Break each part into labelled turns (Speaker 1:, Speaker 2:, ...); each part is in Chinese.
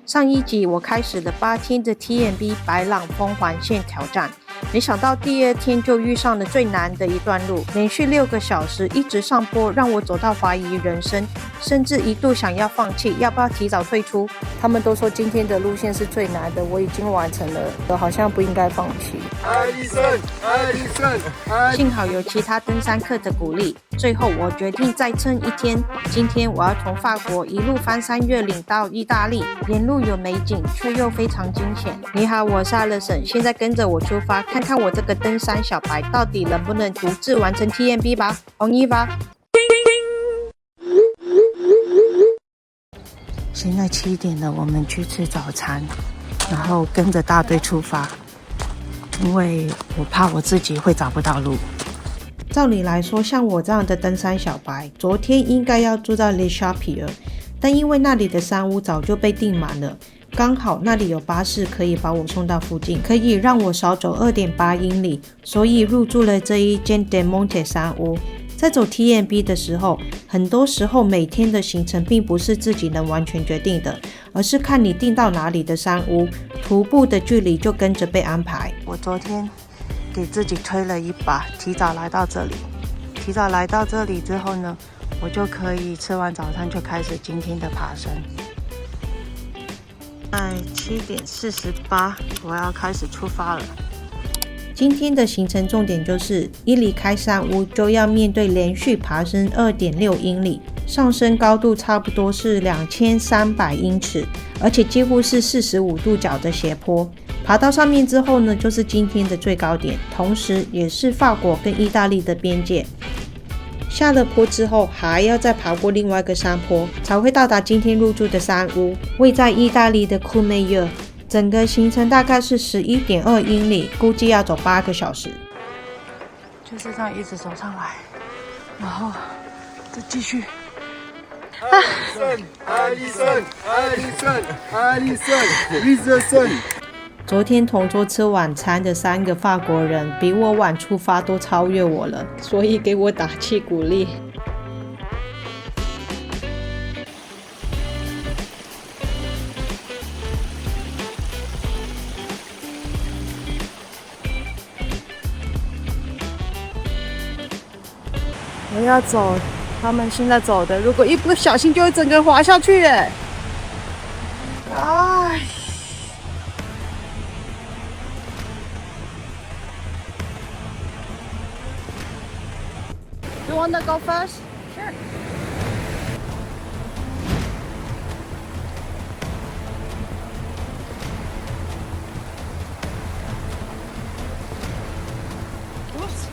Speaker 1: 上一集我开始了8天的 TMB 白朗峰环线挑战，没想到第2天就遇上了最难的一段路，连续6个小时一直上坡，让我走到怀疑人生，甚至一度想要放弃，要不要提早退出？他们都说今天的路线是最难的，我已经完成了，我好像不应该放弃。
Speaker 2: 艾丽森，
Speaker 1: 幸好有其他登山客的鼓励，最后我决定再撑1天。今天我要从法国一路翻山越岭到意大利，沿路有美景，却又非常惊险。你好，我是Alison，现在跟着我出发，看看我这个登山小白到底能不能独自完成 TMB 吧。红衣吧。现在7点了，我们去吃早餐，然后跟着大队出发，因为我怕我自己会找不到路。照理来说，像我这样的登山小白，昨天应该要住在 Les Chapiers， 但因为那里的山屋早就被订满了，刚好那里有巴士可以把我送到附近，可以让我少走 2.8 英里，所以入住了这一间 Del Monte 山屋。在走 TMB 的时候，很多时候每天的行程并不是自己能完全决定的，而是看你订到哪里的山屋，徒步的距离就跟着被安排。我昨天给自己推了一把，提早来到这里。提早来到这里之后呢，我就可以吃完早餐就开始今天的爬升。在7点48，我要开始出发了。今天的行程重点就是一离开山屋就要面对连续爬升 2.6 英里，上升高度差不多是2300英尺，而且几乎是45度角的斜坡。爬到上面之后呢，就是今天的最高点，同时也是法国跟意大利的边界。下了坡之后，还要再爬过另外一个山坡，才会到达今天入住的山屋，位在意大利的库梅约。整个行程大概是 11.2 英里，估计要走8个小时。就是这样一直走上来，然后再继续。
Speaker 2: 艾丽森，
Speaker 1: 昨天同桌吃晚餐的3个法国人，比我晚出发都超越我了，所以给我打气鼓励。我要走他们现在走的，如果一不小心就会整个滑下去耶！哎。You wanna go first? Sure. Oops.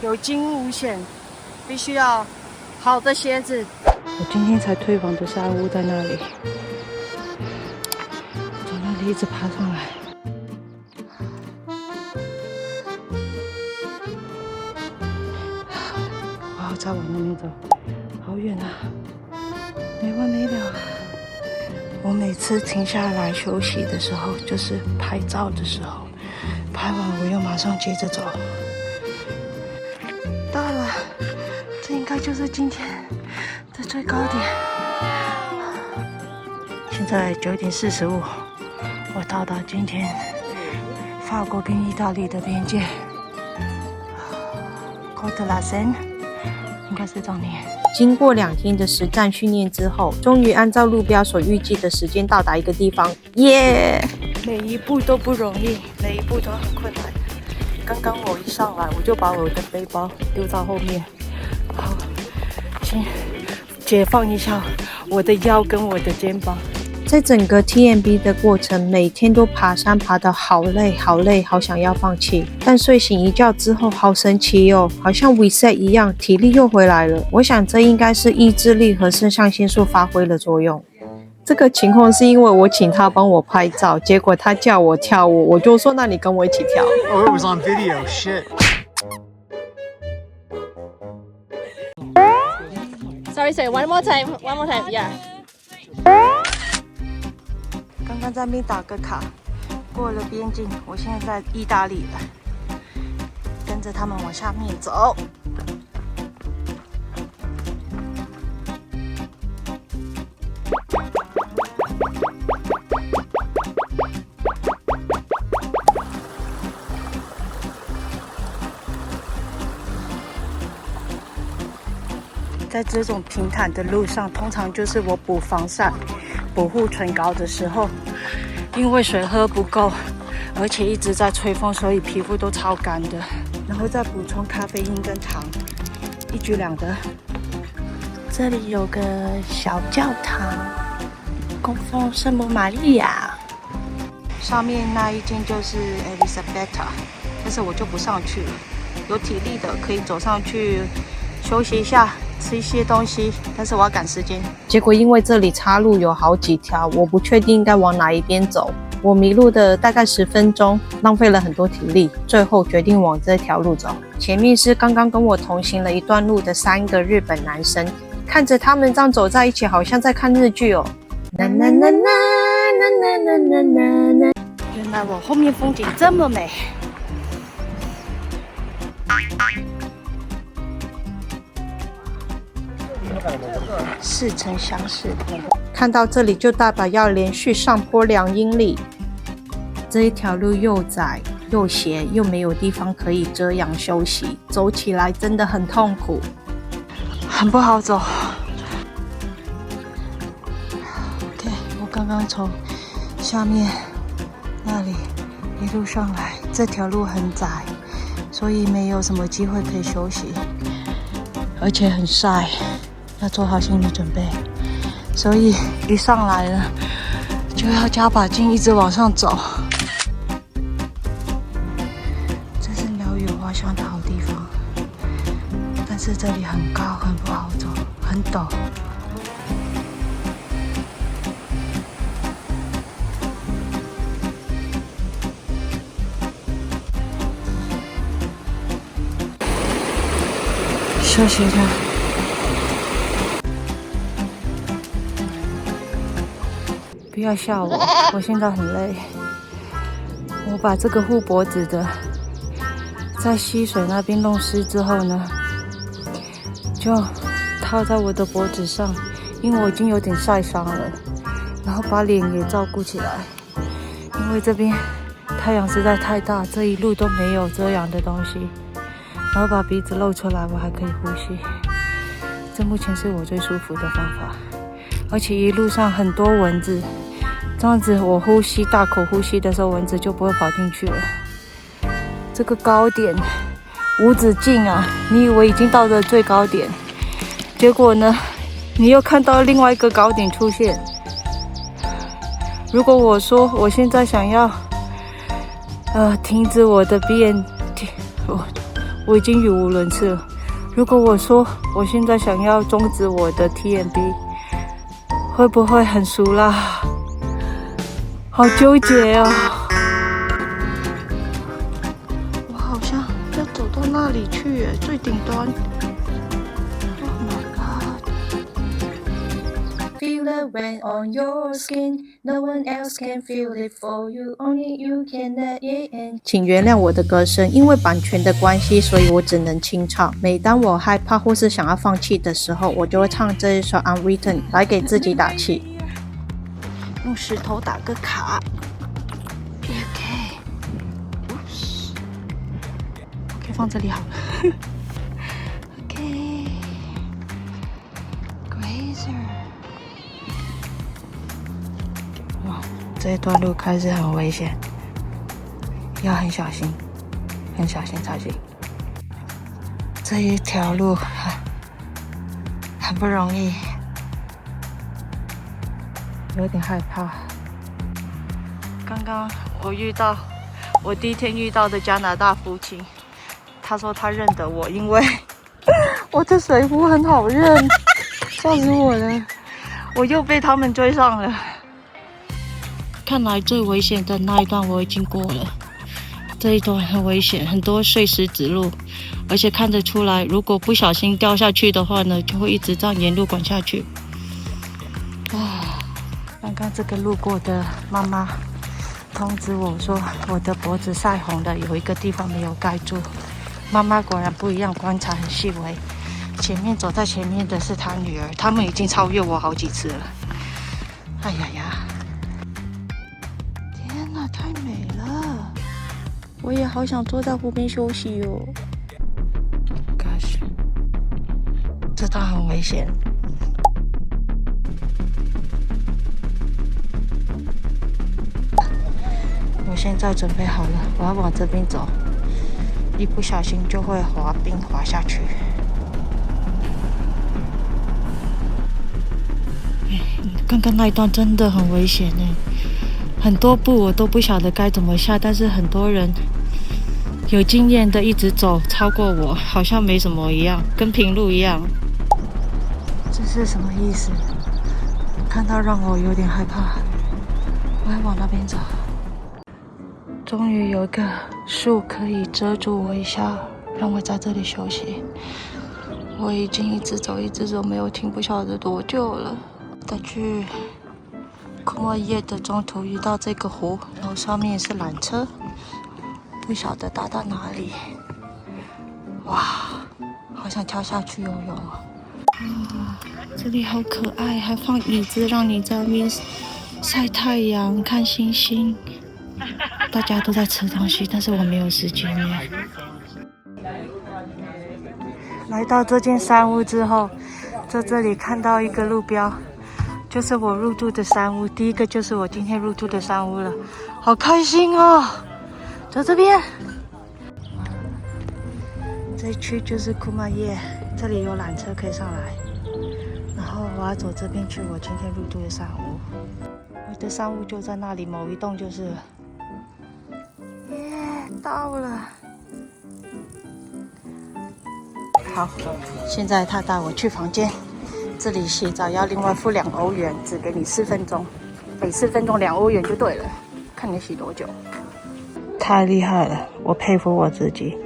Speaker 1: 有惊无险，必须要好的鞋子。我今天才退房的山屋在那里，从那里一直爬上来。我要再往那边走，好远啊，没完没了啊！我每次停下来休息的时候，就是拍照的时候，拍完我又马上接着走。到了，这应该就是今天的最高点。现在9点45，我到达今天法国跟意大利的边界。Côte la Seine， 应该是这样念。经过2天的实战训练之后，终于按照路标所预计的时间到达一个地方，耶！每一步都不容易，每一步都很困难。刚刚我一上来，我就把我的背包丢到后面，然后先解放一下我的腰跟我的肩膀，在整个 TMB 的过程，每天都爬山爬得好累好累，好想要放弃。但睡醒一觉之后，好神奇哦，好像 reset 一样，体力又回来了。我想这应该是意志力和肾上腺素发挥了作用。这个情况是因为我请他帮我拍照，结果他叫我跳舞，我就说那你跟我一起跳。
Speaker 2: Oh, it was on video. Shit.
Speaker 3: Sorry, one more time, yeah.
Speaker 1: 刚刚在那边打个卡，过了边境，我现在在意大利了，跟着他们往下面走。在这种平坦的路上，通常就是我补防晒、补护唇膏的时候，因为水喝不够，而且一直在吹风，所以皮肤都超干的。然后再补充咖啡因跟糖，一举两得。这里有个小教堂，供奉圣母玛利亚。上面那一间就是 Elisabetta， 但是我就不上去了。有体力的可以走上去休息一下。吃一些东西，但是我要赶时间。结果因为这里岔路有好几条，我不确定应该往哪一边走。我迷路的大概10分钟，浪费了很多体力，最后决定往这条路走。前面是刚刚跟我同行了一段路的3个日本男生，看着他们这样走在一起，好像在看日剧哦。啦啦啦啦啦啦啦啦啦！原来我后面风景这么美。似曾相识，看到这里就代表要连续上坡2英里。这一条路又窄又斜，又没有地方可以遮阳休息，走起来真的很痛苦，很不好走。OK， 我刚刚从下面那里一路上来，这条路很窄，所以没有什么机会可以休息，而且很晒。要做好心理准备，所以一上来了就要加把劲，一直往上走。这是鸟语花香的好地方，但是这里很高，很不好走，很陡。休息一下。不要笑我，我现在很累。我把这个护脖子的在溪水那边弄湿之后呢，就套在我的脖子上，因为我已经有点晒伤了。然后把脸也照顾起来，因为这边太阳实在太大，这一路都没有遮阳的东西。然后把鼻子露出来，我还可以呼吸。这目前是我最舒服的方法，而且一路上很多蚊子。这样子我呼吸大口呼吸的时候，蚊子就不会跑进去了。这个高点无止境啊，你以为已经到了最高点，结果呢你又看到另外一个高点出现。如果我说我现在想要停止我的 BNT， 我已经语无伦次了。如果我说我现在想要终止我的 TMB， 会不会很俗辣？好纠结哦！我好像要走到那里去耶，最顶端。Oh my god! Feel the rain on your skin, no one else can feel it for you, only you can let it in. 请原谅我的歌声，因为版权的关系，所以我只能清唱。每当我害怕或是想要放弃的时候，我就会唱这一首 Unwritten 来给自己打气。用石头打个卡 ，OK， 可以放这里好了。OK，Grazer， 哇，这一段路开始很危险，要很小心，很小心才行。这一条路很不容易。有点害怕。刚刚我第一天遇到的加拿大夫妻，他说他认得我，因为我的水壶很好认，笑死我了。我又被他们追上了。看来最危险的那一段我已经过了，这一段很危险，很多碎石子路，而且看得出来，如果不小心掉下去的话呢，就会一直这样沿路滚下去。刚刚这个路过的妈妈通知我说，我的脖子晒红了，有一个地方没有盖住。妈妈果然不一样，观察很细微。前面走在前面的是她女儿，他们已经超越我好几次了。哎呀呀！天哪，太美了！我也好想坐在湖边休息哦。Gosh， 这段很危险。我现在准备好了，我要往这边走，一不小心就会滑冰滑下去。刚刚那一段真的很危险呢，很多步我都不晓得该怎么下，但是很多人有经验的一直走，超过我，好像没什么一样，跟平路一样。这是什么意思？看到让我有点害怕，我要往那边走。终于有一个树可以遮住我一下，让我在这里休息。我已经一直走，没有停，不晓得多久了。再去库莫耶的中途遇到这个湖，然后上面是缆车，不晓得打到哪里。哇，好想跳下去游泳啊！这里好可爱，还放椅子让你在那边晒太阳、看星星。大家都在吃东西，但是我没有时间耶。来到这间山屋之后，在这里看到一个路标，就是我入住的山屋，第一个就是我今天入住的山屋了，好开心哦！走这边，这一区就是库马耶，这里有缆车可以上来，然后我要走这边去我今天入住的山屋，我的山屋就在那里，某一栋就是了。到了，好，现在他带我去房间，这里洗澡要另外付2欧元，只给你4分钟，每4分钟2欧元就对了，看你洗多久。太厉害了，我佩服我自己。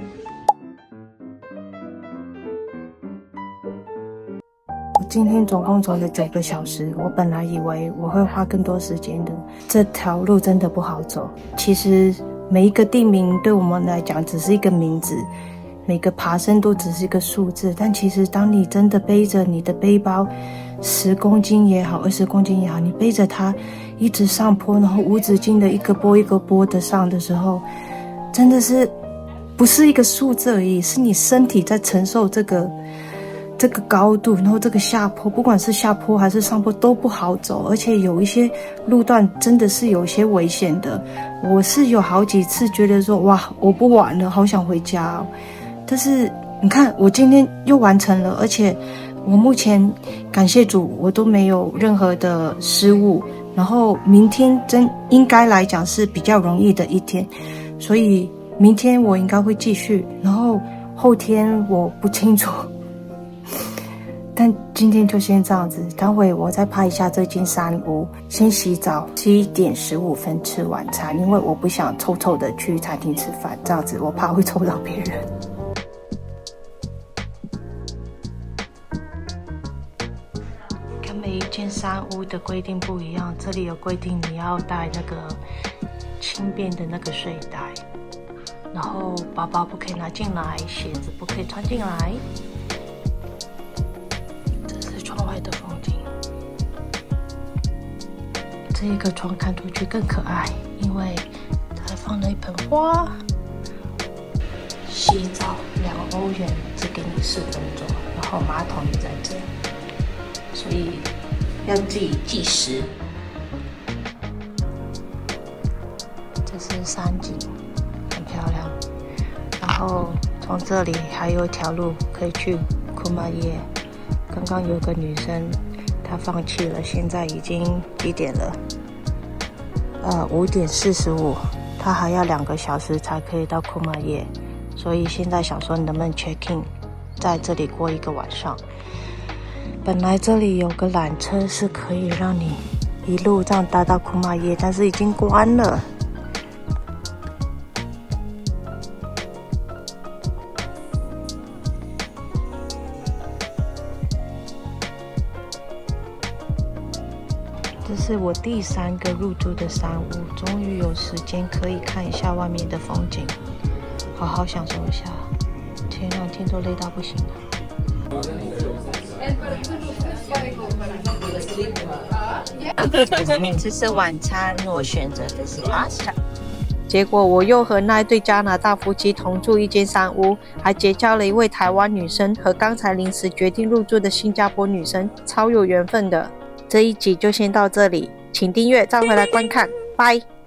Speaker 1: 我今天总共走了9个小时，我本来以为我会花更多时间的，这条路真的不好走。其实每一个地名对我们来讲只是一个名字，每个爬升都只是一个数字，但其实当你真的背着你的背包10公斤也好，20公斤也好，你背着它一直上坡，然后无止境的一个波一个波的上的时候，真的是不是一个数字而已，是你身体在承受这个高度，然后这个下坡，不管是下坡还是上坡都不好走，而且有一些路段真的是有些危险的。我是有好几次觉得说，哇，我不玩了，好想回家哦。但是你看，我今天又完成了，而且我目前感谢主，我都没有任何的失误。然后明天应该来讲是比较容易的一天，所以明天我应该会继续，然后后天我不清楚。但今天就先这样子，待会我再拍一下这间山屋，先洗澡，7点15分吃晚餐，因为我不想臭臭的去餐厅吃饭，这样子我怕会臭到别人。跟每一间山屋的规定不一样，这里有规定你要带那个轻便的那个睡袋，然后包包不可以拿进来，鞋子不可以穿进来。窗外的风景，这一个窗看出去更可爱，因为它放了一盆花。洗澡2欧元，只给你4分钟，然后马桶也在这，所以要自己计时。这是山景，很漂亮。然后从这里还有一条路可以去库马耶。刚刚有个女生，他放弃了。现在已经几点了？5:45，他还要2个小时才可以到库马耶，所以现在想说能不能 check in， 在这里过1个晚上。本来这里有个缆车是可以让你一路这样搭到库马耶，但是已经关了。这是我第3个入住的山屋，终于有时间可以看一下外面的风景，好好享受一下。前2天都累到不行了。这是晚餐，我选择的是 pasta。结果我又和那一对加拿大夫妻同住一间山屋，还结交了一位台湾女生和刚才临时决定入住的新加坡女生，超有缘分的。这一集就先到这里，请订阅再回来观看，拜。